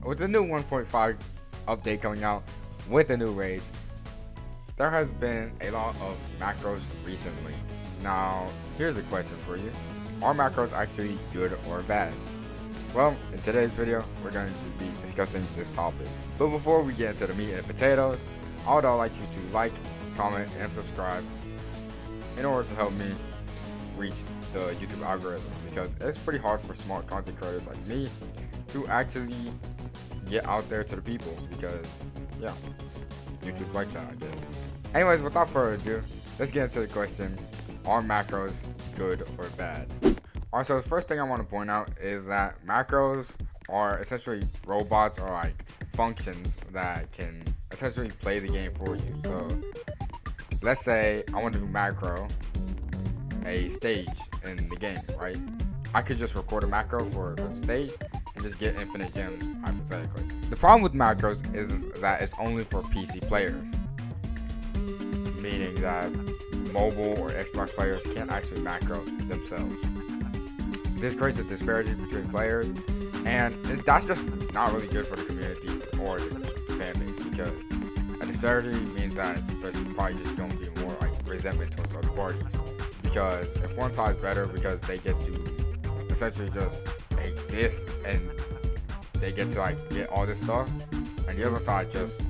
with the new 1.5 update coming out with the new raids, there has been a lot of macros recently. Now, here's a question for you. Are macros actually good or bad? Well, in today's video, we're going to be discussing this topic. But before we get into the meat and potatoes, I would like you to like, comment, and subscribe in order to help me reach the YouTube algorithm, because it's pretty hard for smart content creators like me to actually get out there to the people, because yeah, YouTube like that, I guess. Anyways, without further ado, let's get into the question: are macros good or bad? Alright, so the first thing I want to point out is that macros are essentially robots or like functions that can essentially play the game for you. So let's say I want to do macro a stage in the game, right? I could just record a macro for the stage and just get infinite gems, hypothetically. The problem with macros is that it's only for PC players, meaning that mobile or Xbox players can't actually macro themselves. This creates a disparity between players, and that's just not really good for the community or the fan base, because a disparity means that there's probably just going to be more like resentment towards other parties. Because if one side's better because they get to essentially just exist and they get to like get all this stuff, and the other side just,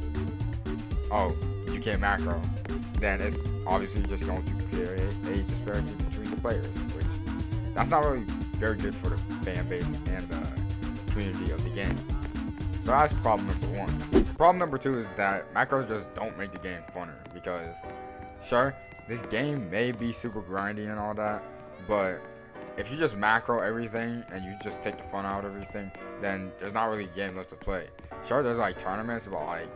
oh, you can't macro, then it's obviously just going to create a disparity between the players, which that's not really very good for the fan base and the community of the game. So that's problem number one. Problem number two is that macros just don't make the game funner, because sure, this game may be super grindy and all that, but if you just macro everything and you just take the fun out of everything, then there's not really a game left to play. Sure, there's like tournaments, but like,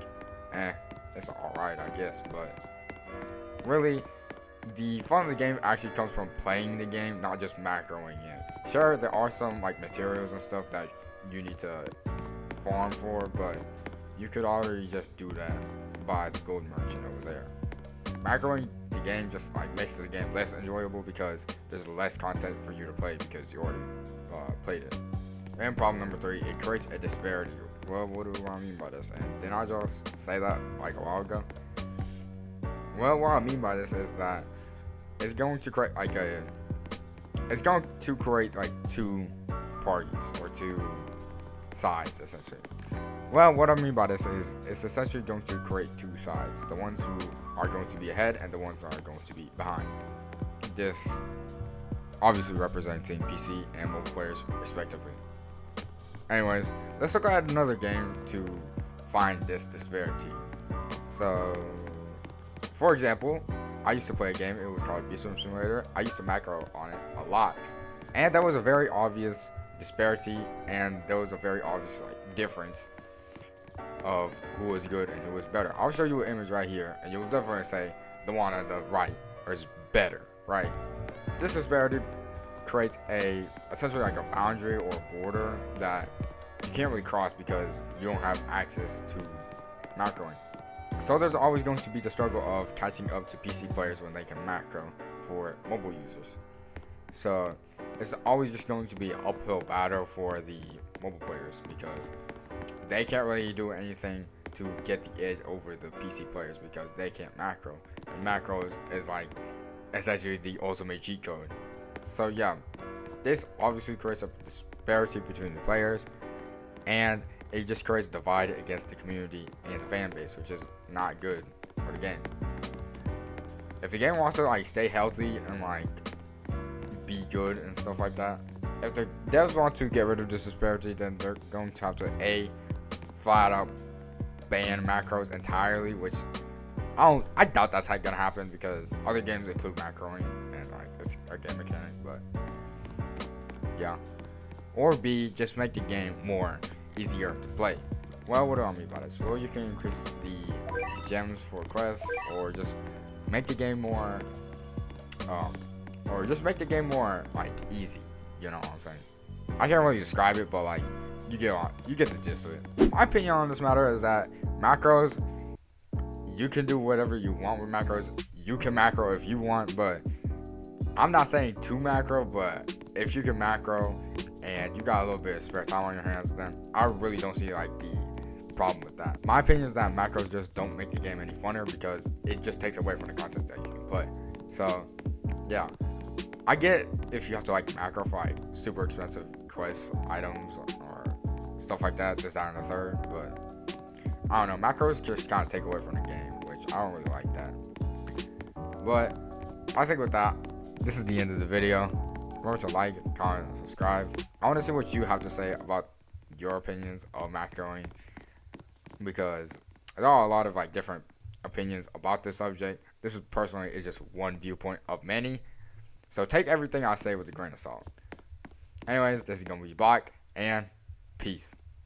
it's alright, I guess, but really, the fun of the game actually comes from playing the game, not just macroing it. Sure, there are some like materials and stuff that you need to farm for, but you could already just do that by the gold merchant over there. Macroing the game just like makes the game less enjoyable because there's less content for you to play because you already played it. And problem number three, it creates a disparity. Well, what do I mean by this? And didn't I just say that like a while ago? Well, what I mean by this is that it's going to create like two parties or two sides essentially. Well, what I mean by this is it's essentially going to create two sides, the ones who are going to be ahead and the ones that are going to be behind. This obviously representing PC and mobile players respectively. Anyways, let's look at another game to find this disparity. So, for example, I used to play a game, it was called Beast Swim Simulator. I used to macro on it a lot, and there was a very obvious disparity, and there was a very obvious like difference of who was good and who was better. I'll show you an image right here, and you'll definitely say the one on the right is better, right? This disparity creates essentially like a boundary or a border that you can't really cross because you don't have access to macroing. So there's always going to be the struggle of catching up to PC players when they can macro for mobile users. So it's always just going to be an uphill battle for the mobile players because they can't really do anything to get the edge over the PC players because they can't macro. And macros is like essentially the ultimate cheat code. So yeah, this obviously creates a disparity between the players, and it just creates a divide against the community and the fan base, which is not good for the game. If the game wants to like stay healthy and like be good and stuff like that, if the devs want to get rid of this disparity, then they're going to have to flat out ban macros entirely, which I doubt that's gonna happen because other games include macroing and like it's a game mechanic, but yeah. Or B, just make the game more easier to play. Well, what do I mean by this? Well, you can increase the gems for quests, or just make the game more like easy, you know what I'm saying? I can't really describe it, but like you get the gist of it. My opinion on this matter is that macros, you can do whatever you want with macros. You can macro if you want, but I'm not saying to macro, but if you can macro, and you got a little bit of spare time on your hands, then I really don't see like the problem with that. My opinion is that macros just don't make the game any funner because it just takes away from the content that you can play. So yeah, I get if you have to like macro for like super expensive quest items or stuff like that, this, that, and the third, but I don't know, macros just kind of take away from the game, which I don't really like that. But I think with that, this is the end of the video. Remember to like, comment, and subscribe. I want to see what you have to say about your opinions of macroing, because there are a lot of like different opinions about this subject. This is personally is just one viewpoint of many, so take everything I say with a grain of salt. Anyways, this is gonna be Bach, and peace.